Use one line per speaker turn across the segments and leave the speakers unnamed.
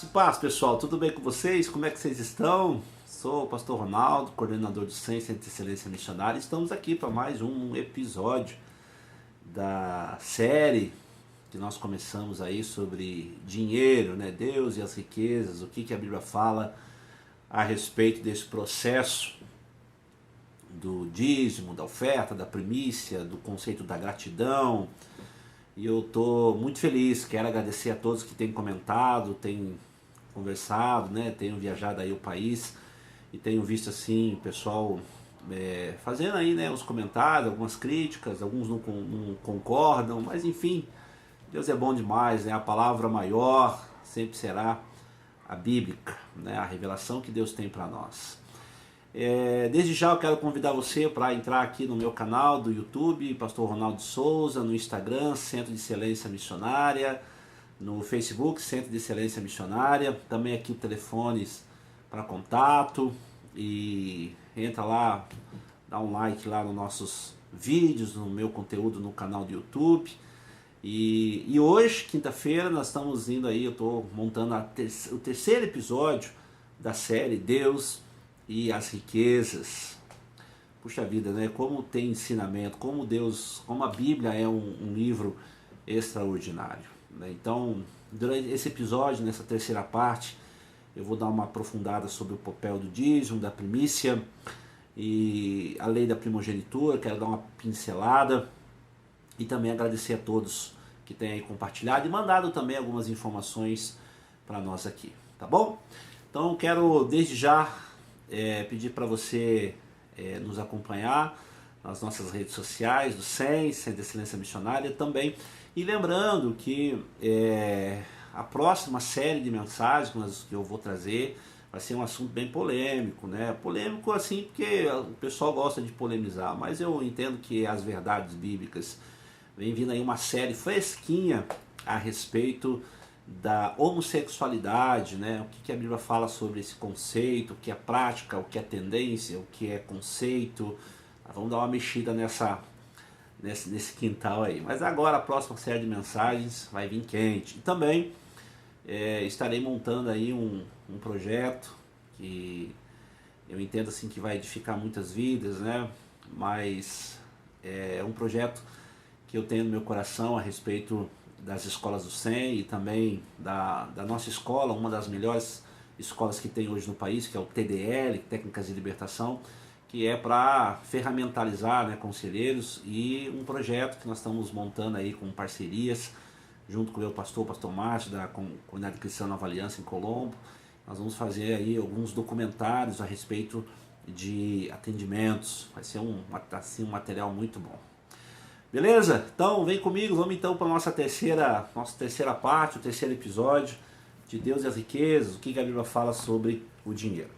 Graças e paz, pessoal. Tudo bem com vocês? Como é que vocês estão? Sou o pastor Ronaldo, coordenador do Centro de Excelência Missionária. Estamos aqui para mais um episódio da série que nós começamos aí sobre dinheiro, né? Deus e as riquezas, o que a Bíblia fala a respeito desse processo do dízimo, da oferta, da primícia, do conceito da gratidão. E eu estou muito feliz, quero agradecer a todos que têm comentado, têm conversado, né? Tenham viajado aí o país e tenho visto assim, o pessoal fazendo aí, né, os comentários, algumas críticas, alguns não concordam, mas enfim, Deus é bom demais, né? A palavra maior sempre será a bíblica, né? A revelação que Deus tem para nós. Desde já eu quero convidar você para entrar aqui no meu canal do YouTube, Pastor Ronaldo Souza, no Instagram, Centro de Excelência Missionária, no Facebook, Centro de Excelência Missionária, também aqui telefones para contato, e entra lá, dá um like lá nos nossos vídeos, no meu conteúdo no canal do YouTube. E hoje, quinta-feira, nós estamos indo aí, eu estou montando o terceiro episódio da série Deus e as riquezas. Puxa vida, né? Como tem ensinamento, como Deus, como a Bíblia é um livro extraordinário, né? Então, durante esse episódio, nessa terceira parte, eu vou dar uma aprofundada sobre o papel do dízimo, da primícia e a lei da primogenitura. Quero dar uma pincelada e também agradecer a todos que têm aí compartilhado e mandado também algumas informações para nós aqui, tá bom? Então, quero desde já pedir para você nos acompanhar nas nossas redes sociais, do SEM, Centro de Excelência Missionária também. E lembrando que a próxima série de mensagens que eu vou trazer vai ser um assunto bem polêmico, né? Polêmico assim porque o pessoal gosta de polemizar, mas eu entendo que as verdades bíblicas vem vindo aí uma série fresquinha a respeito da homossexualidade, né? O que a Bíblia fala sobre esse conceito, o que é prática, o que é tendência, o que é conceito. Vamos dar uma mexida nesse quintal aí. Mas agora a próxima série de mensagens vai vir quente. E também estarei montando aí um projeto que eu entendo assim que vai edificar muitas vidas, né? Mas é um projeto que eu tenho no meu coração a respeito das escolas do SEM e também da nossa escola, uma das melhores escolas que tem hoje no país, que é o TDL, Técnicas de Libertação, que é para ferramentalizar, né, conselheiros, e um projeto que nós estamos montando aí com parcerias, junto com o meu pastor Márcio, da Comunidade Cristã Nova Aliança em Colombo. Nós vamos fazer aí alguns documentários a respeito de atendimentos. Vai ser um material muito bom. Beleza? Então vem comigo, vamos então para a nossa terceira parte, o terceiro episódio de Deus e as riquezas, o que a Bíblia fala sobre o dinheiro.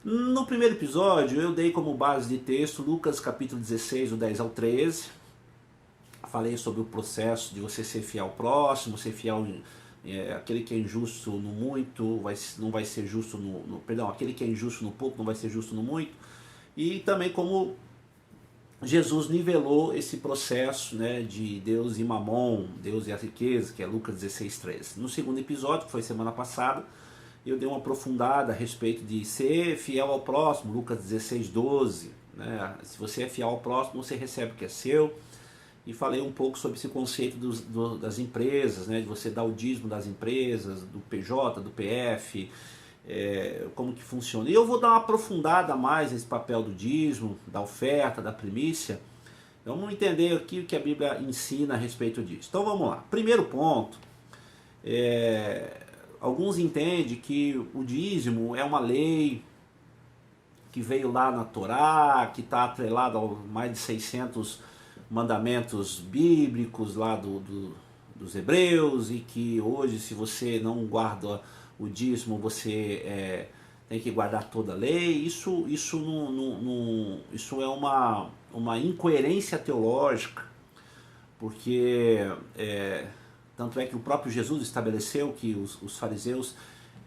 No primeiro episódio eu dei como base de texto Lucas capítulo 16, do 10 ao 13. Falei sobre o processo de você ser fiel ao próximo, ser fiel aquele que é injusto no muito, não vai ser justo perdão, aquele que é injusto no pouco não vai ser justo no muito. E também como Jesus nivelou esse processo, né, de Deus e Mamon, Deus e a riqueza, que é Lucas 16, 13. No segundo episódio, que foi semana passada, eu dei uma aprofundada a respeito de ser fiel ao próximo, Lucas 16, 12. Né? Se você é fiel ao próximo, você recebe o que é seu. E falei um pouco sobre esse conceito das empresas, né, de você dar o dízimo das empresas, do PJ, do PF, como que funciona. E eu vou dar uma aprofundada mais nesse papel do dízimo, da oferta, da primícia. Vamos entender aqui o que a Bíblia ensina a respeito disso. Então vamos lá. Primeiro ponto, alguns entendem que o dízimo é uma lei que veio lá na Torá, que está atrelada a mais de 600 mandamentos bíblicos lá dos hebreus, e que hoje, se você não guarda o dízimo, você tem que guardar toda a lei. Isso é uma incoerência teológica, porque tanto é que o próprio Jesus estabeleceu que os fariseus,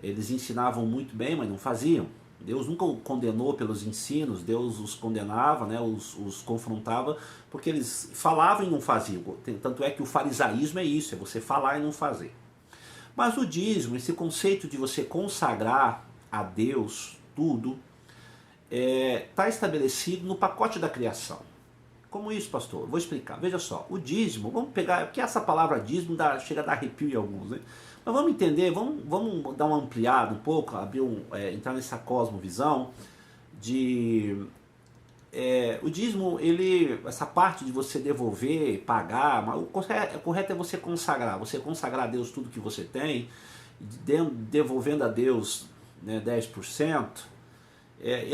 eles ensinavam muito bem, mas não faziam. Deus nunca o condenou pelos ensinos, Deus os condenava, né, os confrontava, porque eles falavam e não faziam. Tanto é que o farisaísmo é isso, é você falar e não fazer. Mas o dízimo, esse conceito de você consagrar a Deus tudo, está estabelecido no pacote da criação. Como isso, pastor? Vou explicar. Veja só, o dízimo, vamos pegar, porque essa palavra dízimo chega a dar arrepio em alguns, né? Mas vamos entender, vamos dar uma ampliada um pouco, entrar nessa cosmovisão de... o dízimo, essa parte de você devolver, pagar, mas o correto é você consagrar a Deus tudo que você tem, devolvendo a Deus, né, 10%.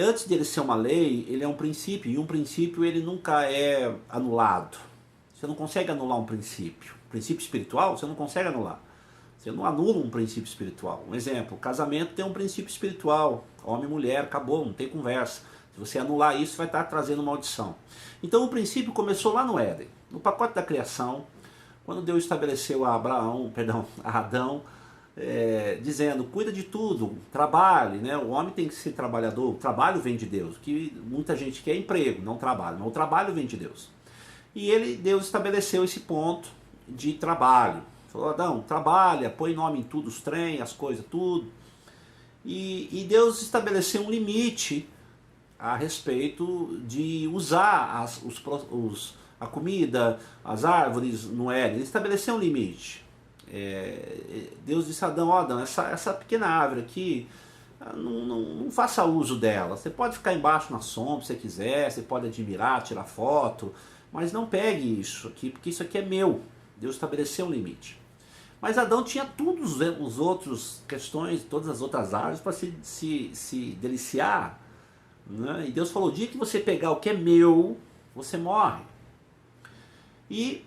Antes de ele ser uma lei, ele é um princípio, e um princípio ele nunca é anulado. Você não consegue anular um princípio. Princípio espiritual, você não consegue anular. Você não anula um princípio espiritual. Um exemplo, casamento tem um princípio espiritual. Homem e mulher, acabou, não tem conversa. Se você anular isso, vai estar trazendo maldição. Então o princípio começou lá no Éden, no pacote da criação, quando Deus estabeleceu a Adão, dizendo, cuida de tudo, trabalhe, né? O homem tem que ser trabalhador, o trabalho vem de Deus, que muita gente quer emprego, não trabalho, mas o trabalho vem de Deus. E Deus estabeleceu esse ponto de trabalho. Falou, Adão, trabalha, põe nome em tudo, os trem, as coisas, tudo. E Deus estabeleceu um limite a respeito de usar a comida, as árvores no Éden. Ele estabeleceu um limite. Deus disse a Adão, Adão, essa pequena árvore aqui, não faça uso dela. Você pode ficar embaixo na sombra se você quiser, você pode admirar, tirar foto, mas não pegue isso aqui, porque isso aqui é meu. Deus estabeleceu um limite. Mas Adão tinha todos os outros questões, todas as outras árvores para se deliciar, né? E Deus falou, o dia que você pegar o que é meu, você morre. E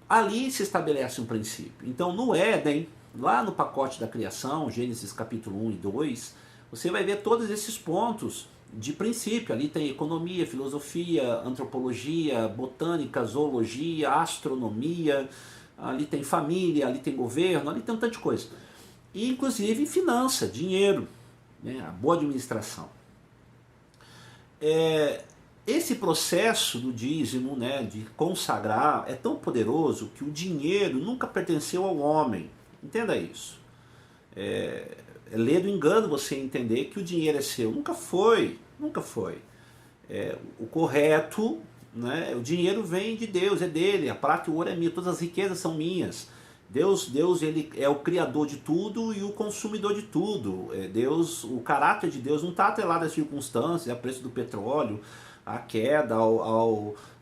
ali se estabelece um princípio. Então no Éden, lá no pacote da criação, Gênesis capítulo 1 e 2, você vai ver todos esses pontos de princípio. Ali tem economia, filosofia, antropologia, botânica, zoologia, astronomia, ali tem família, ali tem governo, ali tem um tanto de coisa. E inclusive finança, dinheiro, né, a boa administração. Esse processo do dízimo, né, de consagrar, é tão poderoso que o dinheiro nunca pertenceu ao homem. Entenda isso. É ler do engano você entender que o dinheiro é seu. Nunca foi, nunca foi. O correto, né, o dinheiro vem de Deus, é dele, a prata e o ouro é minha, todas as riquezas são minhas. Deus ele é o criador de tudo e o consumidor de tudo. Deus, o caráter de Deus não está atrelado às circunstâncias, ao preço do petróleo, à queda,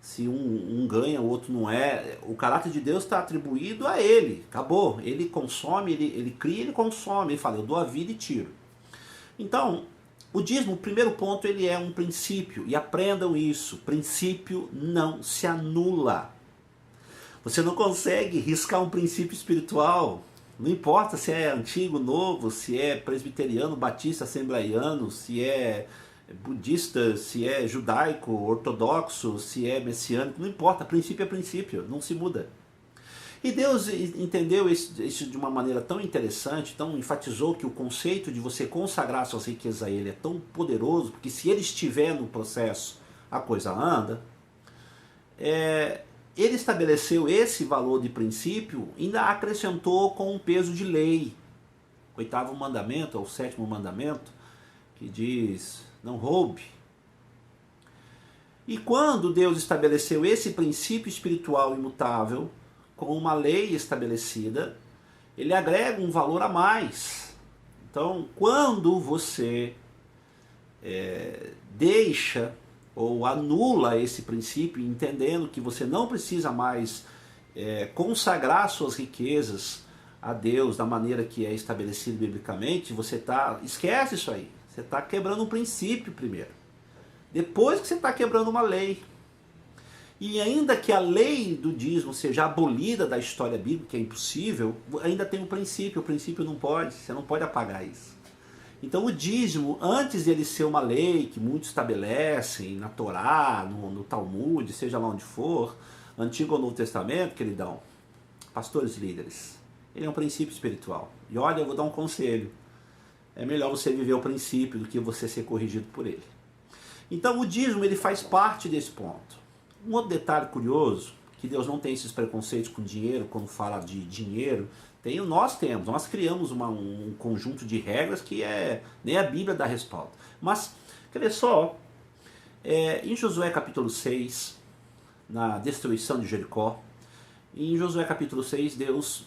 se um ganha, o outro não é. O caráter de Deus está atribuído a ele, acabou. Ele consome, ele cria, ele consome. Ele fala, eu dou a vida e tiro. Então, o dízimo, o primeiro ponto, ele é um princípio, e aprendam isso, princípio não se anula. Você não consegue riscar um princípio espiritual, não importa se é antigo, novo, se é presbiteriano, batista, assembleiano, se é budista, se é judaico, ortodoxo, se é messiânico, não importa, princípio é princípio, não se muda. E Deus entendeu isso de uma maneira tão interessante, tão enfatizou que o conceito de você consagrar suas riquezas a Ele é tão poderoso, porque se Ele estiver no processo, a coisa anda. Ele estabeleceu esse valor de princípio e ainda acrescentou com um peso de lei. O 8º mandamento, ou o 7º mandamento, que diz, não roube. E quando Deus estabeleceu esse princípio espiritual imutável, com uma lei estabelecida, ele agrega um valor a mais. Então, quando você deixa ou anula esse princípio, entendendo que você não precisa mais consagrar suas riquezas a Deus da maneira que é estabelecido biblicamente, esquece isso aí. Você está quebrando um princípio primeiro. Depois que você está quebrando uma lei. E ainda que a lei do dízimo seja abolida da história bíblica, que é impossível, ainda tem um princípio. O princípio não pode, você não pode apagar isso. Então o dízimo, antes de ele ser uma lei que muitos estabelecem na Torá, no Talmud, seja lá onde for, Antigo ou Novo Testamento, queridão, pastores líderes, ele é um princípio espiritual. E olha, eu vou dar um conselho. É melhor você viver o princípio do que você ser corrigido por ele. Então o dízimo, ele faz parte desse ponto. Um outro detalhe curioso, que Deus não tem esses preconceitos com dinheiro, quando fala de dinheiro, Nós criamos um conjunto de regras que nem a Bíblia dá respaldo. Mas, quer ver só, em Josué capítulo 6, na destruição de Jericó, em Josué capítulo 6, Deus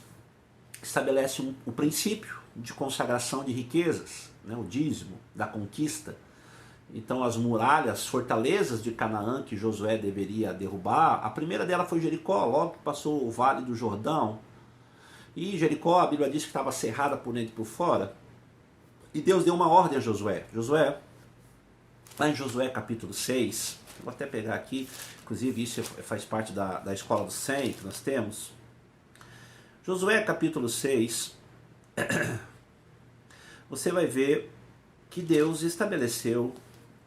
estabelece o princípio de consagração de riquezas, né, o dízimo da conquista. Então as muralhas, as fortalezas de Canaã que Josué deveria derrubar, a primeira dela foi Jericó, logo que passou o Vale do Jordão. E Jericó, a Bíblia diz que estava cerrada por dentro e por fora. E Deus deu uma ordem a Josué. Lá em Josué capítulo 6, vou até pegar aqui, inclusive isso faz parte da escola do 100 que nós temos. Josué capítulo 6, você vai ver que Deus estabeleceu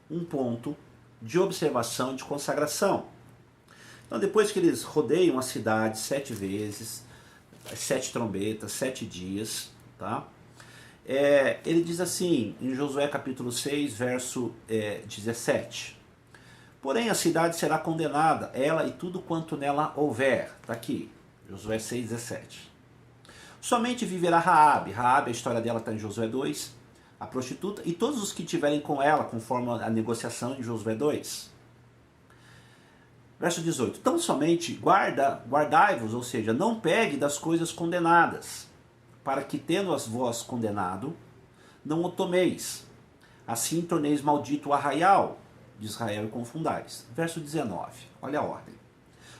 um ponto de observação e de consagração. Então depois que eles rodeiam a cidade 7 vezes, 7 trombetas, 7 dias, tá? Ele diz assim, em Josué capítulo 6, verso 17. Porém a cidade será condenada, ela e tudo quanto nela houver. Está aqui, Josué 6, 17. Somente viverá Raabe. Raabe, a história dela está em Josué 2, a prostituta, e todos os que tiverem com ela, conforme a negociação em Josué 2. Verso 18. Tão somente guardai-vos, ou seja, não pegue das coisas condenadas, para que, tendo as vós condenado, não o tomeis. Assim torneis maldito o arraial de Israel e confundais. Verso 19. Olha a ordem.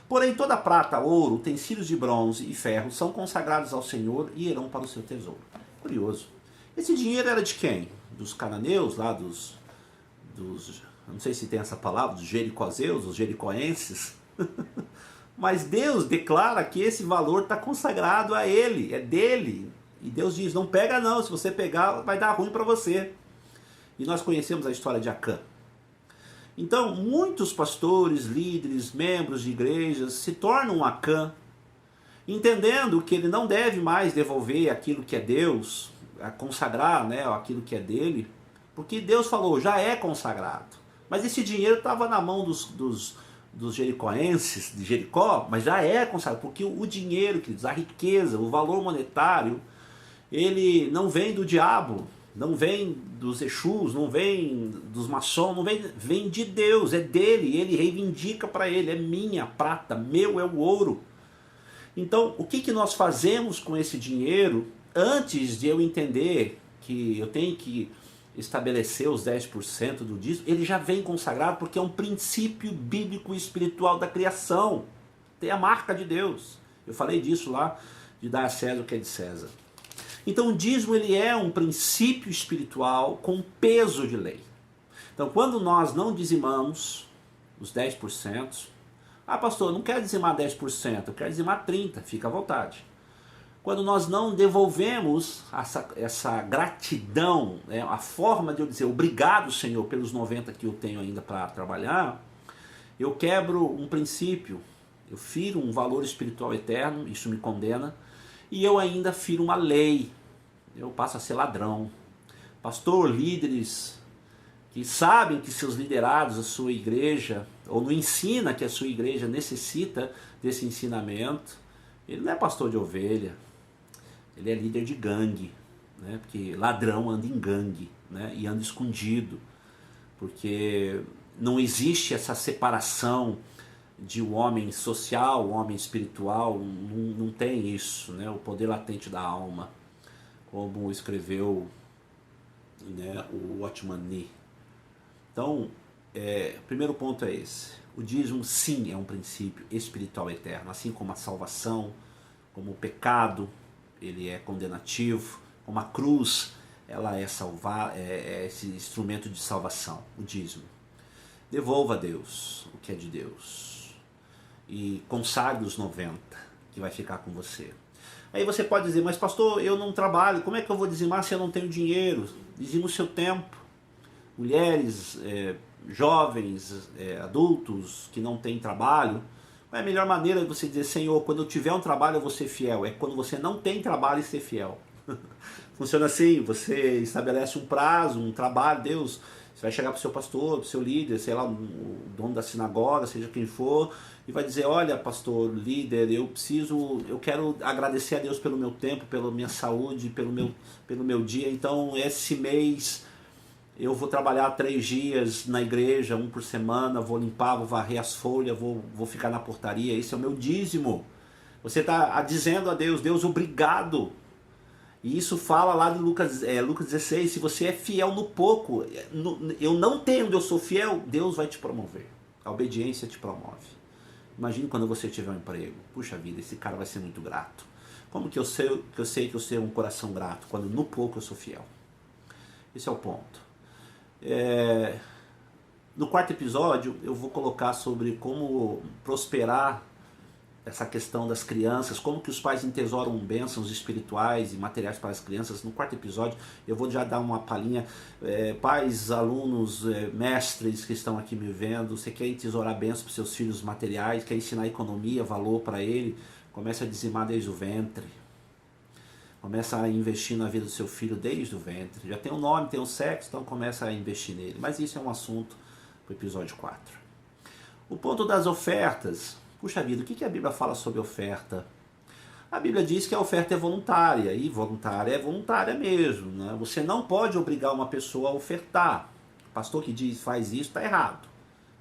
Porém, toda prata, ouro, utensílios de bronze e ferro são consagrados ao Senhor e irão para o seu tesouro. Curioso. Esse dinheiro era de quem? Dos cananeus, lá dos não sei se tem essa palavra, dos jericozeus, os jericoenses. Mas Deus declara que esse valor está consagrado a ele, é dele. E Deus diz, não pega não, se você pegar vai dar ruim para você. E nós conhecemos a história de Acã. Então, muitos pastores, líderes, membros de igrejas se tornam Acã, entendendo que ele não deve mais devolver aquilo que é Deus, a consagrar, né, aquilo que é dele, porque Deus falou, já é consagrado. Mas esse dinheiro estava na mão dos jericoenses, de Jericó, mas já é consagrado, porque o dinheiro, a riqueza, o valor monetário, ele não vem do diabo, não vem dos Exus, não vem dos maçons, vem de Deus, é dele, ele reivindica para ele, é minha prata, meu é o ouro. Então, o que nós fazemos com esse dinheiro, antes de eu entender que eu tenho que estabelecer os 10% do dízimo, ele já vem consagrado porque é um princípio bíblico e espiritual da criação, tem a marca de Deus. Eu falei disso lá, de dar a César o que é de César. Então o dízimo ele é um princípio espiritual com peso de lei. Então quando nós não dizimamos os 10%, pastor, eu não quero dizimar 10%, eu quero dizimar 30%, fica à vontade. Quando nós não devolvemos essa gratidão, né, a forma de eu dizer obrigado Senhor pelos 90 que eu tenho ainda para trabalhar, eu quebro um princípio, eu firo um valor espiritual eterno, isso me condena, e eu ainda firo uma lei, eu passo a ser ladrão. Pastor, líderes que sabem que seus liderados, a sua igreja, ou não ensina que a sua igreja necessita desse ensinamento, ele não é pastor de ovelha, ele é líder de gangue, né? Porque ladrão anda em gangue, né? E anda escondido, porque não existe essa separação de um homem social, um homem espiritual, não tem isso, né? O poder latente da alma, como escreveu, né, o Watchman Nee. Então, o primeiro ponto é esse. O dízimo, sim, é um princípio espiritual eterno, assim como a salvação, como o pecado, ele é condenativo, como a cruz, ela é esse instrumento de salvação, o dízimo. Devolva a Deus o que é de Deus e consagre os 90 que vai ficar com você. Aí você pode dizer, mas pastor, eu não trabalho, como é que eu vou dizimar se eu não tenho dinheiro? Dizima o seu tempo. Mulheres, jovens, adultos que não têm trabalho, a melhor maneira de você dizer, Senhor, quando eu tiver um trabalho eu vou ser fiel, é quando você não tem trabalho e ser fiel. Funciona assim, você estabelece um prazo, um trabalho, Deus, Você vai chegar para o seu pastor, para o seu líder, sei lá, o dono da sinagoga, seja quem for, e vai dizer, olha, pastor, líder, eu quero agradecer a Deus pelo meu tempo, pela minha saúde, pelo meu dia, então esse mês eu vou trabalhar 3 dias na igreja, 1 por semana, vou limpar, vou varrer as folhas, vou ficar na portaria, esse é o meu dízimo. Você está dizendo a Deus, Deus, obrigado. E isso fala lá de Lucas 16, se você é fiel no pouco, eu não tenho onde eu sou fiel, Deus vai te promover. A obediência te promove. Imagine quando você tiver um emprego. Puxa vida, esse cara vai ser muito grato. Como que eu sei que eu sei um coração grato? Quando no pouco eu sou fiel. Esse é o ponto. No 4º episódio eu vou colocar sobre como prosperar essa questão das crianças, como que os pais entesouram bênçãos espirituais e materiais para as crianças. No 4º episódio eu vou já dar uma palhinha, pais, alunos, mestres que estão aqui me vendo, você quer entesourar bênçãos para os seus filhos materiais, quer ensinar economia, valor para ele, comece a dizimar desde o ventre. Começa a investir na vida do seu filho desde o ventre. Já tem um nome, tem um sexo, então começa a investir nele. Mas isso é um assunto para o episódio 4. O ponto das ofertas. Puxa vida, o que a Bíblia fala sobre oferta? A Bíblia diz que a oferta é voluntária, e voluntária é voluntária mesmo. Né? Você não pode obrigar uma pessoa a ofertar. O pastor que diz faz isso está errado.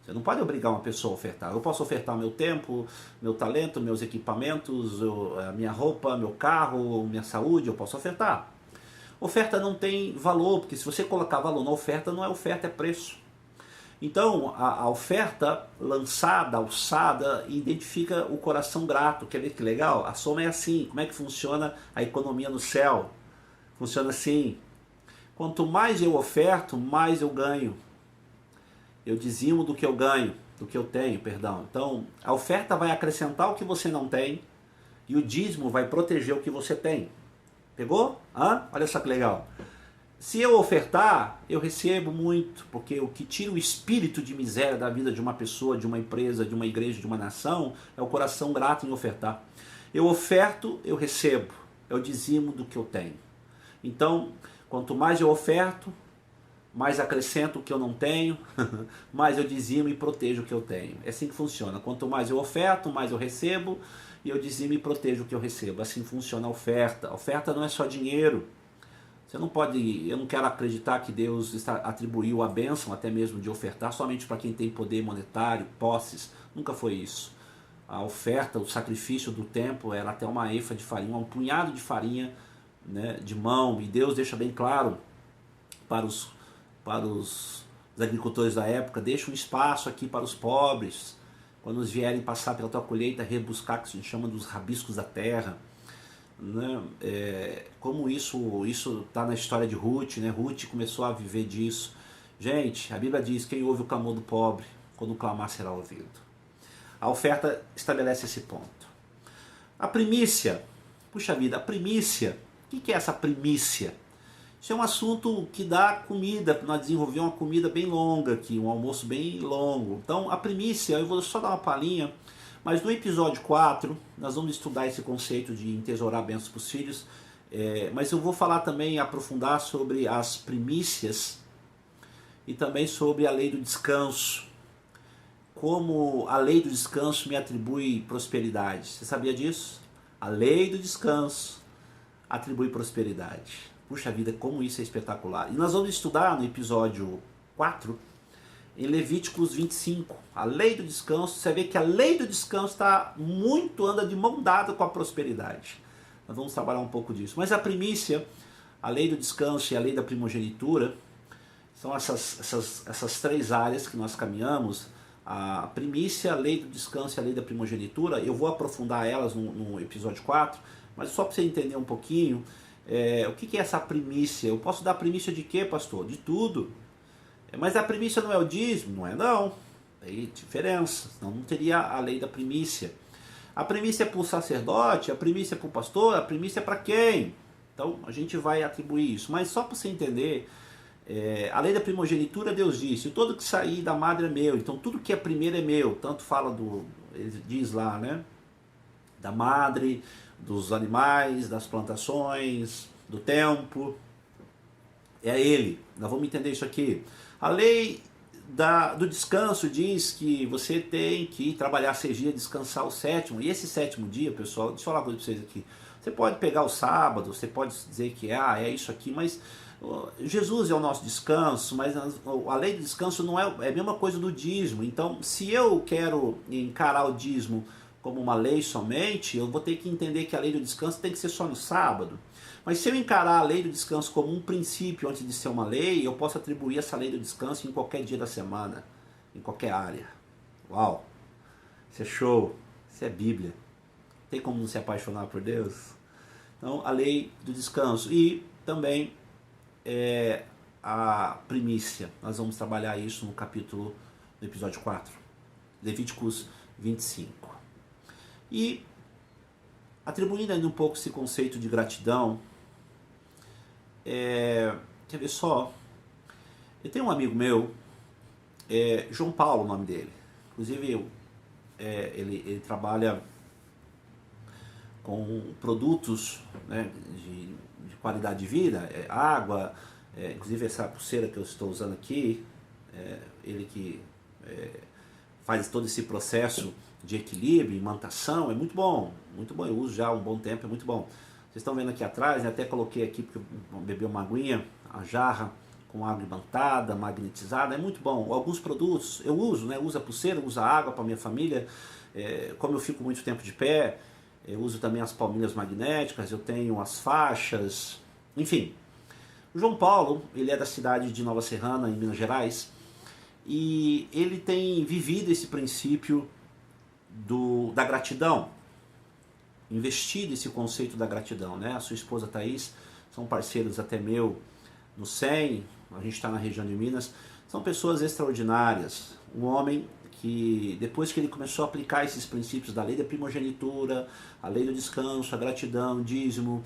Você não pode obrigar uma pessoa a ofertar. Eu posso ofertar meu tempo, meu talento, meus equipamentos, a minha roupa, meu carro, minha saúde, eu posso ofertar. Oferta não tem valor, porque se você colocar valor na oferta, não é oferta, é preço. Então, a oferta lançada, alçada, identifica o coração grato. Quer ver que legal? A soma é assim. Como é que funciona a economia no céu? Funciona assim. Quanto mais eu oferto, mais eu ganho. Eu dizimo do que eu ganho, do que eu tenho, perdão. Então, a oferta vai acrescentar o que você não tem e o dízimo vai proteger o que você tem. Pegou? Olha só que legal. Se eu ofertar, eu recebo muito, porque o que tira o espírito de miséria da vida de uma pessoa, de uma empresa, de uma igreja, de uma nação, é o coração grato em ofertar. Eu oferto, eu recebo. É o dizimo do que eu tenho. Então, quanto mais eu oferto, mais acrescento o que eu não tenho, mais eu dizimo e protejo o que eu tenho. É assim que funciona. Quanto mais eu oferto, mais eu recebo, e eu dizimo e protejo o que eu recebo. Assim funciona a oferta. A oferta não é só dinheiro. Você não pode, eu não quero acreditar que Deus atribuiu a bênção até mesmo de ofertar somente para quem tem poder monetário, posses. Nunca foi isso. A oferta, o sacrifício do tempo era até uma efa de farinha, um punhado de farinha, né, de mão. E Deus deixa bem claro para os agricultores da época, deixa um espaço aqui para os pobres, quando eles vierem passar pela tua colheita, rebuscar, que se chama dos rabiscos da terra. Né? Como isso está na história de Ruth, né? Ruth começou a viver disso. Gente, a Bíblia diz, quem ouve o clamor do pobre, quando clamar será ouvido. A oferta estabelece esse ponto. A primícia, puxa vida, a primícia, o que é essa primícia? Isso é um assunto que dá comida, nós desenvolvemos uma comida bem longa aqui, um almoço bem longo. Então a primícia, eu vou só dar uma palhinha, mas no episódio 4 nós vamos estudar esse conceito de entesourar bênçãos para os filhos, mas eu vou falar também, aprofundar sobre as primícias e também sobre a lei do descanso. Como a lei do descanso me atribui prosperidade. Você sabia disso? A lei do descanso atribui prosperidade. Puxa vida, como isso é espetacular. E nós vamos estudar no episódio 4, em Levíticos 25, a lei do descanso. Você vê que a lei do descanso anda de mão dada com a prosperidade. Nós vamos trabalhar um pouco disso. Mas a primícia, a lei do descanso e a lei da primogenitura, são essas 3 áreas que nós caminhamos. A primícia, a lei do descanso e a lei da primogenitura. Eu vou aprofundar elas no episódio 4, mas só para você entender um pouquinho. O que é essa primícia? Eu posso dar primícia de quê, pastor? De tudo. Mas a primícia não é o dízimo? Não é, não. Tem diferença. Senão não teria a lei da primícia. A primícia é para o sacerdote, a primícia é para o pastor, a primícia é para quem? Então a gente vai atribuir isso. Mas só para você entender, a lei da primogenitura, Deus disse, todo que sair da madre é meu. Então tudo que é primeiro é meu. Tanto fala ele diz lá, né? Da madre, dos animais, das plantações, do tempo. É ele. Nós vamos entender isso aqui. A lei do descanso diz que você tem que trabalhar 6 dias, descansar o sétimo. E esse sétimo dia, pessoal, deixa eu falar uma coisa para vocês aqui. Você pode pegar o sábado, você pode dizer que é isso aqui, mas Jesus é o nosso descanso, mas a lei do descanso não é a mesma coisa do dízimo. Então, se eu quero encarar o dízimo como uma lei somente, eu vou ter que entender que a lei do descanso tem que ser só no sábado. Mas se eu encarar a lei do descanso como um princípio antes de ser uma lei, eu posso atribuir essa lei do descanso em qualquer dia da semana, em qualquer área. Uau! Isso é show! Isso é Bíblia. Tem como não se apaixonar por Deus? Então, a lei do descanso. E também a primícia. Nós vamos trabalhar isso no episódio 4, Levíticos 25. E, atribuindo ainda um pouco esse conceito de gratidão, quer ver só? Eu tenho um amigo meu, João Paulo, o nome dele. Inclusive, ele trabalha com produtos, né, de qualidade de vida, água, inclusive essa pulseira que eu estou usando aqui, ele que faz todo esse processo de equilíbrio, imantação, é muito bom, eu uso já há um bom tempo, é muito bom. Vocês estão vendo aqui atrás, né, até coloquei aqui porque eu bebi uma aguinha, a jarra com água imantada, magnetizada, é muito bom. Alguns produtos eu uso, né, uso a pulseira, uso a água para minha família, como eu fico muito tempo de pé, eu uso também as palmilhas magnéticas, eu tenho as faixas, enfim. O João Paulo, ele é da cidade de Nova Serrana, em Minas Gerais, e ele tem vivido esse princípio da gratidão, investido esse conceito da gratidão, né? A sua esposa Thaís, são parceiros até meu no SEM, a gente está na região de Minas, são pessoas extraordinárias. Um homem que depois que ele começou a aplicar esses princípios da lei da primogenitura, a lei do descanso, a gratidão, dízimo,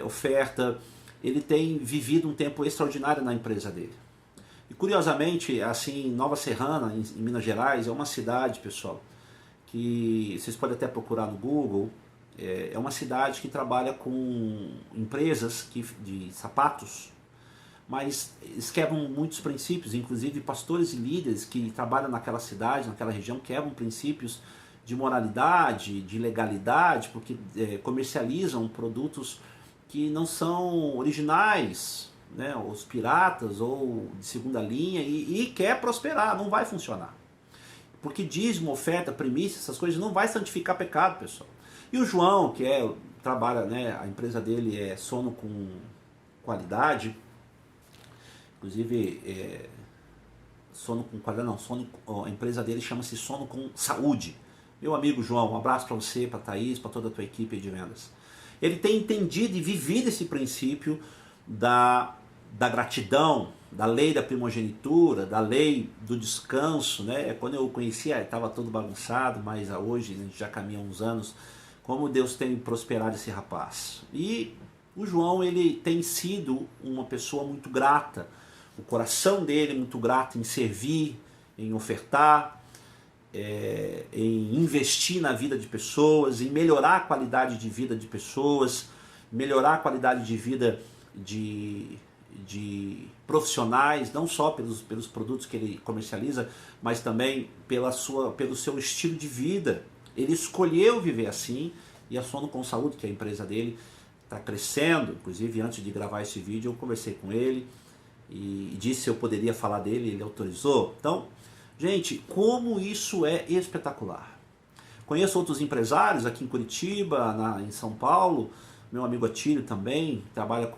oferta, ele tem vivido um tempo extraordinário na empresa dele. E curiosamente, assim, Nova Serrana, em Minas Gerais, é uma cidade, pessoal, que vocês podem até procurar no Google, é uma cidade que trabalha com empresas de sapatos, mas eles quebram muitos princípios, inclusive pastores e líderes que trabalham naquela cidade, naquela região, quebram princípios de moralidade, de legalidade, porque comercializam produtos que não são originais, né, os piratas ou de segunda linha, e quer prosperar, não vai funcionar. Porque dízimo, oferta, primícia, essas coisas não vai santificar pecado, pessoal. E o João, que trabalha, né, a empresa dele é Sono com Qualidade, inclusive Sono com Qualidade não, a empresa dele chama-se Sono com Saúde. Meu amigo João, um abraço para você, para a Thaís, para toda a tua equipe de vendas. Ele tem entendido e vivido esse princípio da gratidão, da lei da primogenitura, da lei do descanso, né? Quando eu o conhecia, estava todo bagunçado, mas hoje a gente já caminha há uns anos, como Deus tem prosperado esse rapaz. E o João, ele tem sido uma pessoa muito grata, o coração dele é muito grato em servir, em ofertar, em investir na vida de pessoas, em melhorar a qualidade de vida de pessoas, melhorar a qualidade de vida de profissionais, não só pelos produtos que ele comercializa, mas também pelo seu estilo de vida. Ele escolheu viver assim, e a Sono com Saúde, que é a empresa dele, está crescendo. Inclusive, antes de gravar esse vídeo, eu conversei com ele e disse se eu poderia falar dele, ele autorizou. Então, gente, como isso é espetacular. Conheço outros empresários aqui em Curitiba, em São Paulo, meu amigo Atílio também, trabalha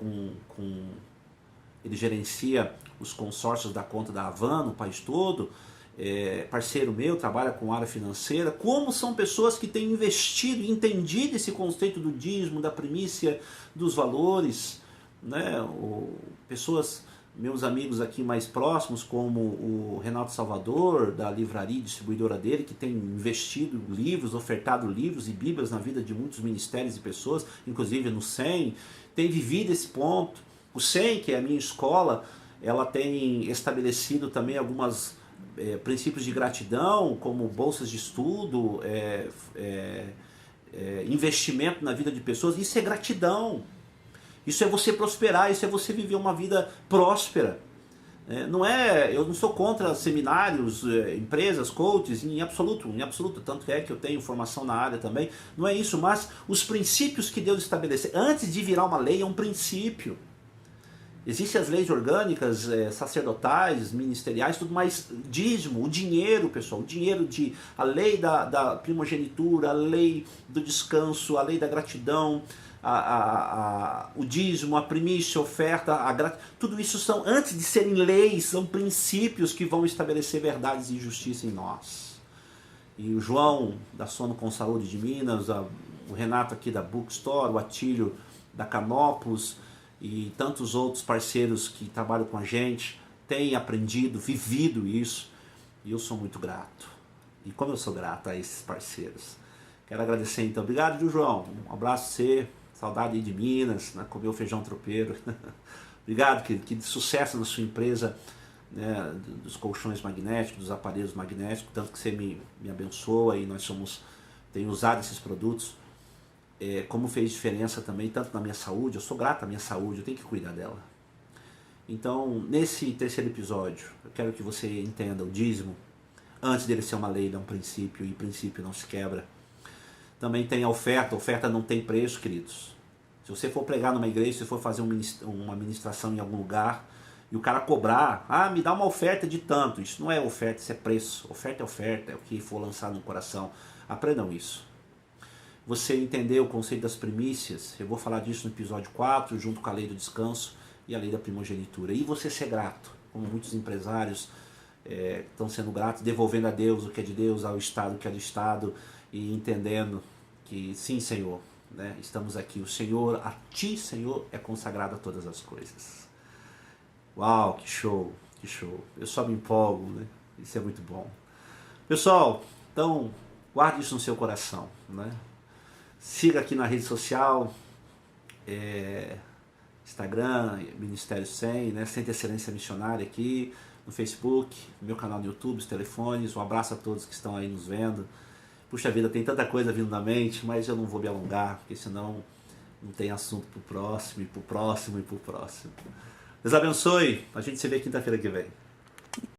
ele gerencia os consórcios da conta da Havan no país todo, parceiro meu, trabalha com área financeira. Como são pessoas que têm investido e entendido esse conceito do dízimo, da primícia, dos valores, né? Pessoas, meus amigos aqui mais próximos, como o Renato Salvador, da livraria distribuidora dele, que tem investido livros, ofertado livros e bíblias na vida de muitos ministérios e pessoas, inclusive no SEM, tem vivido esse ponto. O SEM, que é a minha escola, ela tem estabelecido também alguns princípios de gratidão, como bolsas de estudo, investimento na vida de pessoas. Isso é gratidão. Isso é você prosperar, isso é você viver uma vida próspera. Eu não sou contra seminários, empresas, coaches, em absoluto, tanto é que eu tenho formação na área também, não é isso, mas os princípios que Deus estabelece, antes de virar uma lei, é um princípio. Existem as leis orgânicas, sacerdotais, ministeriais, tudo mais, dízimo, o dinheiro, pessoal, a lei da primogenitura, a lei do descanso, a lei da gratidão, o dízimo, a primícia, a oferta, tudo isso são, antes de serem leis, são princípios que vão estabelecer verdades e justiça em nós. E o João, da Sono com Saúde de Minas, o Renato aqui da Bookstore, o Atílio da Canopus, e tantos outros parceiros que trabalham com a gente têm aprendido, vivido isso, e eu sou muito grato. E como eu sou grato a esses parceiros. Quero agradecer então. Obrigado, viu, João? Um abraço a você, saudade aí de Minas, né? Comer o feijão tropeiro. Obrigado, que sucesso na sua empresa, né? Dos colchões magnéticos, dos aparelhos magnéticos, tanto que você me abençoa e tenho usado esses produtos. Como fez diferença também, tanto na minha saúde, eu sou grato à minha saúde, eu tenho que cuidar dela. Então, nesse terceiro episódio, eu quero que você entenda o dízimo, antes dele ser uma lei, ele é um princípio, e princípio não se quebra. Também tem a oferta não tem preço, queridos. Se você for pregar numa igreja, se for fazer uma ministração em algum lugar, e o cara cobrar, me dá uma oferta de tanto, isso não é oferta, isso é preço. Oferta é oferta, é o que for lançado no coração. Aprendam isso. Você entender o conceito das primícias, eu vou falar disso no episódio 4, junto com a lei do descanso e a lei da primogenitura. E você ser grato, como muitos empresários estão sendo gratos, devolvendo a Deus o que é de Deus, ao Estado o que é do Estado, e entendendo que sim, Senhor, né, estamos aqui. O Senhor, a Ti, Senhor, é consagrada todas as coisas. Uau, que show, que show. Eu só me empolgo, né? Isso é muito bom. Pessoal, então, guarde isso no seu coração, né? Siga aqui na rede social, Instagram, Ministério 100, né? Centro de Excelência Missionária aqui, no Facebook, no meu canal no YouTube, os telefones. Um abraço a todos que estão aí nos vendo. Puxa vida, tem tanta coisa vindo na mente, mas eu não vou me alongar, porque senão não tem assunto pro próximo, e pro próximo, e pro próximo. Deus abençoe, a gente se vê quinta-feira que vem.